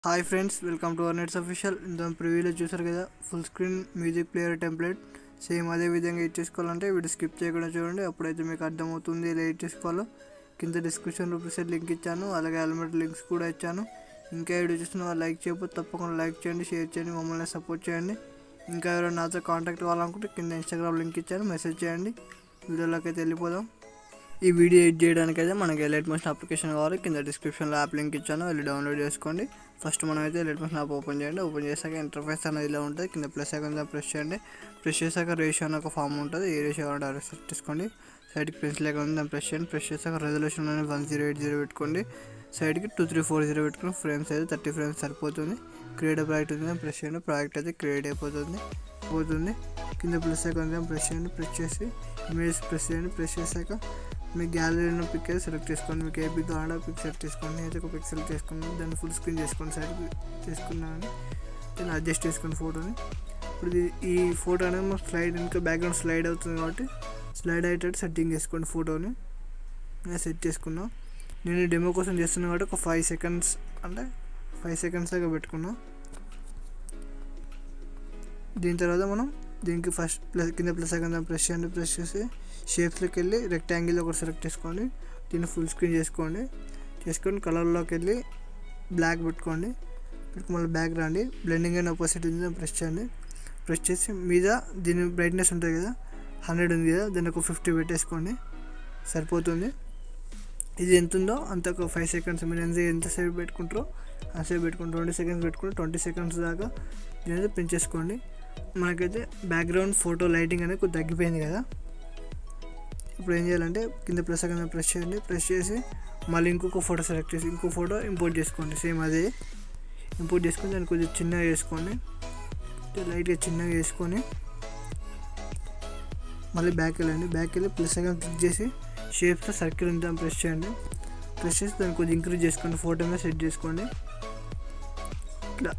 Hi friends, welcome to our nets official. ఇంత ప్రివ్యూలో చూసారు కదా, full screen music player template. Same అదే విధంగా ఎడిట్ చేసుకోవాలంటే వీడియో స్కిప్ చేయకుండా చూడండి, అప్పుడైతే మీకు అర్థమవుతుంది ఎలా ఎడిట్ చేసుకోవాలో. కింద డిస్క్రిప్షన్లో ప్రిసెట్ లింక్ ఇచ్చాను, అలాగే ఎలిమెంట్ లింక్స్ కూడా ఇచ్చాను. ఇంకా వీడియో చూస్తున్న వాళ్ళు లైక్ చేయకపోతే తప్పకుండా లైక్ చేయండి, షేర్ చేయండి, మమ్మల్ని సపోర్ట్ చేయండి. ఇంకా ఎవరైనా నాతో కాంటాక్ట్ అవ్వాలనుకుంటే కింద ఇన్స్టాగ్రామ్ లింక్ ఇచ్చాను, మెసేజ్ చేయండి. వీడియోలోకి అయితే వెళ్ళిపోదాం. ఈ వీడియో ఎడిట్ చేయడానికి అయితే మనకి ఎలైట్ మోషన్ అప్లికేషన్ కావాలి. కింద డిస్క్రిప్షన్లో యాప్ లింక్ ఇచ్చాను, వెళ్ళి డౌన్లోడ్ చేసుకోండి. ఫస్ట్ మనం అయితే ఎలైట్ మోషన్ యాప్ ఓపెన్ చేయండి. ఓపెన్ చేశాక ఇంటర్ఫేస్ అనేది ఇలా ఉంటుంది. కింద ప్లస్ ఐకాన్ ప్రెస్ చేయండి. ప్రెస్ చేశాక రేషియో అని ఒక ఫామ్ ఉంటుంది. ఏ రేషియో కావాలంటే సెట్ చేసుకోండి. సైడ్కి పెన్సిల్ ఐకాన్ ఉంది, దాన్ని ప్రెస్ చేయండి. ప్రెస్ చేశాక రెజల్యూషన్ అనేది 1080 పెట్టుకోండి. సైడ్కి 2340 పెట్టుకుని ఫ్రేమ్స్ అయితే 30 ఫ్రేమ్స్ సరిపోతుంది. క్రియేట్ ప్రాజెక్ట్ ఉంది, దాన్ని ప్రెస్ చేయండి. ప్రాజెక్ట్ అయితే క్రియేట్ అయిపోతుంది. కింద ప్లస్ ఐకాన్ ప్రెస్ చేయండి. ప్రెస్ చేసి ఇమేజ్ ప్రెస్ చేయండి. ప్రెస్ చేశాక మీ గ్యాలరీలో పిక్ అయితే సెలెక్ట్ చేసుకోండి. మీకు ఏ పిక్ కావాలంటే పిక్ సెలెక్ట్ చేసుకోండి. అయితే ఒక పిక్ సెలెక్ట్ చేసుకున్నాను, దాన్ని ఫుల్ స్క్రీన్ చేసుకోండి. సైడ్కి చేసుకున్నాను, దాన్ని అడ్జస్ట్ చేసుకోండి ఫోటోని. ఇప్పుడు ఈ ఫోటో అనేది మన స్లైడ్ ఇంకా బ్యాక్గ్రౌండ్ స్లైడ్ అవుతుంది కాబట్టి స్లైడ్ అయ్యేటట్టు సెట్టింగ్ చేసుకోండి. ఫోటోని నేను సెట్ చేసుకున్నాను. నేను డెమో కోసం చేస్తున్నాను కాబట్టి ఒక 5 సెకండ్స్ అంటే 5 సెకండ్స్ దాకా పెట్టుకున్నాను. దీని తర్వాత మనం దీనికి ఫస్ట్ కింద ప్లస్ ఐకాన్ ప్రెస్ చేయండి. ప్రెస్ చేసి షేప్స్లోకి వెళ్ళి రెక్టాంగిల్ ఒకటి సెలెక్ట్ చేసుకోండి. దీన్ని ఫుల్ స్క్రీన్ చేసుకొని కలర్లోకి వెళ్ళి బ్లాక్ పెట్టుకోండి. మళ్ళీ బ్యాక్ రండి. బ్లెండింగ్ అండ్ ఆపోజిట్ ఉంది, ప్రెస్ చేయండి. ప్రెస్ చేసి మీద దీని బ్రైట్నెస్ ఉంటుంది కదా, 100 ఉంది కదా, దాన్ని ఒక 50 పెట్టేసుకోండి, సరిపోతుంది. ఇది ఎంత ఉందో అంత ఒక 5 సెకండ్స్ మీరు ఎంతసేపు పెట్టుకుంటారో అంతసేపు పెట్టుకుని 20 సెకండ్స్ పెట్టుకుని 20 సెకండ్స్ దాకా దీని పెంచేసుకోండి. మనకైతే బ్యాక్గ్రౌండ్ ఫోటో లైటింగ్ అనేది కొద్దిగా తగ్గిపోయింది కదా. ఇప్పుడు ఏం చేయాలంటే కింద ప్లస్ కింద ప్రెస్ చేయండి. ప్రెస్ చేసి మళ్ళీ ఇంకొక ఫోటో సెలెక్ట్ చేసి ఇంకో ఫోటో ఇంపోర్ట్ చేసుకోండి. సేమ్ అదే ఇంపోర్ట్ చేసుకొని దాన్ని కొంచెం చిన్నగా చేసుకోండి, లైట్గా చిన్నగా చేసుకొని మళ్ళీ బ్యాక్ వెళ్ళి ప్లస్ ఐకాన్ క్లిక్ చేసి షేప్స్లో సర్కిల్ ఉంది, దాన్ని ప్రెస్ చేయండి. ప్రెస్ చేసి దాన్ని కొంచెం ఇంక్రీజ్ చేసుకోండి. ఫోటో మీద సెట్ చేసుకోండి. ఇట్లా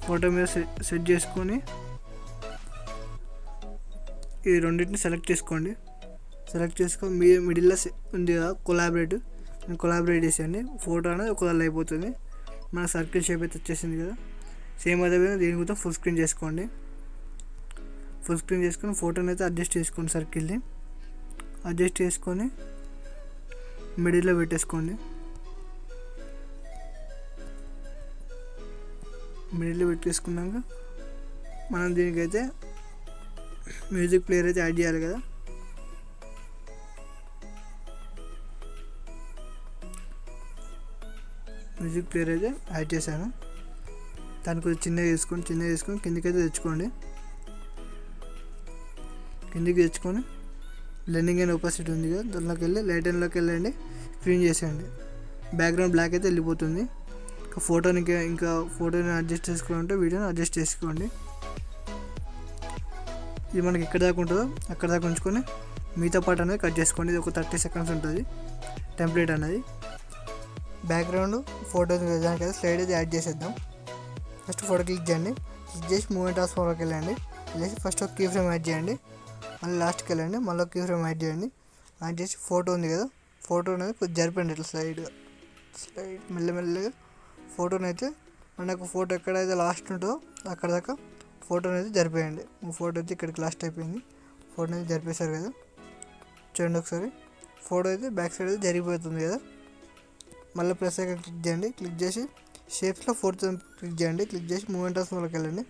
ఫోటో మీద సెట్ చేసుకొని ఈ రెండింటిని సెలెక్ట్ చేసుకోండి. సెలెక్ట్ చేసుకొని మీ మిడిల్లో ఉంది కదా కొలాబరేట్ చేసేయండి. ఫోటో అనేది ఒకదాని అయిపోతుంది. మన సర్కిల్ షేప్ అయితే వచ్చేసింది కదా. సేమ్ అదే విధంగా దీని కూడా ఫుల్ స్క్రీన్ చేసుకొని ఫోటోని అయితే అడ్జస్ట్ చేసుకోండి. సర్కిల్ని అడ్జస్ట్ చేసుకొని మిడిల్లో పెట్టేసుకోండి. మిడిల్లో పెట్టేసుకున్నాక మనం దీనికైతే మ్యూజిక్ ప్లేయర్ అయితే యాడ్ చేయాలి కదా. మ్యూజిక్ ప్లేయర్ అయితే యాడ్ చేశాను. దాన్ని కొంచెం చిన్నగా చేసుకొని కిందికైతే తెచ్చుకొని బ్లెండింగ్ అండ్ ఆపోజిట్ ఉంది కదా, దానిలోకి వెళ్ళి లైట్ అండ్లోకి వెళ్ళండి. స్క్రీన్ చేసేయండి. బ్యాక్గ్రౌండ్ బ్లాక్ అయితే వెళ్ళిపోతుంది. ఇంకా ఫోటోని అడ్జస్ట్ చేసుకోవాలంటే వీడియోని అడ్జస్ట్ చేసుకోండి. ఇది మనకి ఎక్కడ దాకా ఉంటుందో అక్కడ దాకా ఉంచుకొని మిగతా పార్ట్ అనేది కట్ చేసుకోండి. ఇది ఒక 30 సెకండ్స్ ఉంటుంది టెంప్లెట్ అనేది. బ్యాక్గ్రౌండ్ ఫోటో దానికైతే స్లైడ్ అయితే యాడ్ చేసేద్దాం. ఫస్ట్ ఫోటో క్లిక్ చేయండి. క్లిక్ చేసి మూమెంట్ ఆఫ్ ఫోటోకి వెళ్ళండి. ఫస్ట్ ఒక కీ ఫ్రేమ్ యాడ్ చేయండి. మళ్ళీ లాస్ట్కి వెళ్ళండి, మళ్ళీ ఒక కీ ఫ్రేమ్ యాడ్ చేయండి. యాడ్ చేసి ఫోటో ఉంది కదా, ఫోటో అనేది కొంచెం జరిపండి. ఇట్లా స్లైడ్ మెల్లమెల్లగా ఫోటోని అయితే మనకు ఫోటో ఎక్కడైతే లాస్ట్ ఉంటుందో అక్కడ దాకా ఫోటోని అయితే జరిపేయండి. ఫోటో అయితే ఇక్కడికి లాస్ట్ అయిపోయింది. ఫోటో అయితే జరిపేశారు కదా, చూడండి ఒకసారి. ఫోటో అయితే బ్యాక్ సైడ్ అయితే జరిగిపోతుంది కదా. మళ్ళీ ప్లస్ ఐకాన్ క్లిక్ చేయండి. క్లిక్ చేసి షేప్స్లో ఫోర్త్ క్లిక్ చేయండి. క్లిక్ చేసి మూమెంట్ ఆఫ్ స్మాల్కి వెళ్ళండి.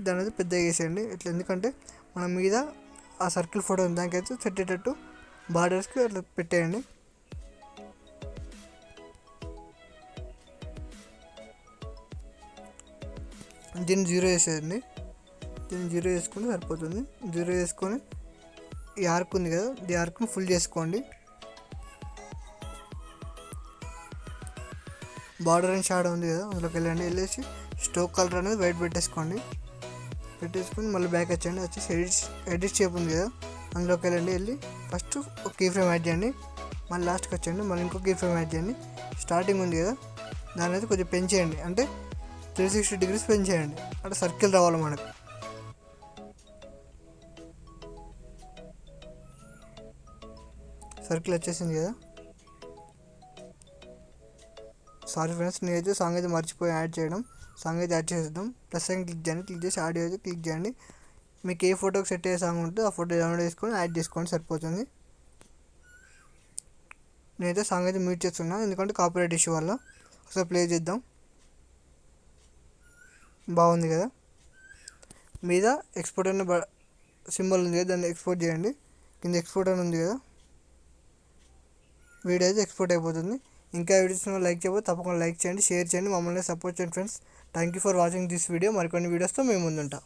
దాని అయితే పెద్దగా వేసేయండి. ఇట్లా ఎందుకంటే మన మీద ఆ సర్కిల్ ఫోటో ఉంది, దానికైతే సెట్ అయ్యేటట్టు బార్డర్స్కి అట్లా పెట్టేయండి. దీన్ని 0 వేసేయండి. దీన్ని 0 వేసుకుంటే సరిపోతుంది. 0 వేసుకొని ఈ ఆర్క్ ఉంది కదా, ఈ ఆర్క్ని ఫుల్ చేసుకోండి. బార్డర్ అండ్ షాడో ఉంది కదా, అందులోకి వెళ్ళేసి స్ట్రోక్ కలర్ అనేది వైట్ పెట్టేసుకొని మళ్ళీ బ్యాక్ వచ్చేసి ఎడిట్ షేప్ ఉంది కదా, అందులోకి వెళ్ళి ఫస్ట్ ఒక కీ ఫ్రేమ్ యాడ్ చేయండి. మళ్ళీ లాస్ట్కి వచ్చేయండి, మళ్ళీ ఇంకో కీ ఫ్రేమ్ యాడ్ చేయండి. స్టార్టింగ్ ఉంది కదా, దాని అయితే కొంచెం పెంచేయండి. అంటే 360 డిగ్రీస్ పెంచేయండి, అంటే సర్కిల్ రావాలి మనకు. సర్కిల్ వచ్చేసింది కదా. సారీ ఫ్రెండ్స్, నేనైతే సాంగ్ అయితే మర్చిపోయి యాడ్ చేయడం. సాంగ్ అయితే యాడ్ చేసేద్దాం. ప్లస్ సైన్ క్లిక్ చేయండి, క్లిక్ చేసి ఆడియో అయితే క్లిక్ చేయండి. మీకు ఏ ఫోటోకి సెట్ అయ్యే సాంగ్ ఉంటే ఆ ఫోటో డౌన్లోడ్ చేసుకొని యాడ్ చేసుకోండి, సరిపోతుంది. నేనైతే సాంగ్ అయితే మ్యూట్ చేస్తున్నాను ఎందుకంటే కాపీరైట్ ఇష్యూ వల్ల. ఒకసారి ప్లే చేద్దాం. బాగుంది కదా. మీద ఎక్స్పోర్ట్ అనే సింబల్ ఉంది కదా, దాన్ని ఎక్స్పోర్ట్ చేయండి. కింద ఎక్స్పోర్ట్ అని ఉంది కదా, వీడియో అయితే ఎక్స్పోర్ట్ అయిపోతుంది. ఇంకా వీడియోస్ లైక్ చేయకపోతే తప్పకుండా లైక్ చేయండి, షేర్ చేయండి, మమ్మల్ని సపోర్ట్ చేయండి friends. Thank you for watching this video. మరికొన్ని వీడియోస్తో మేము ముందుంటాం.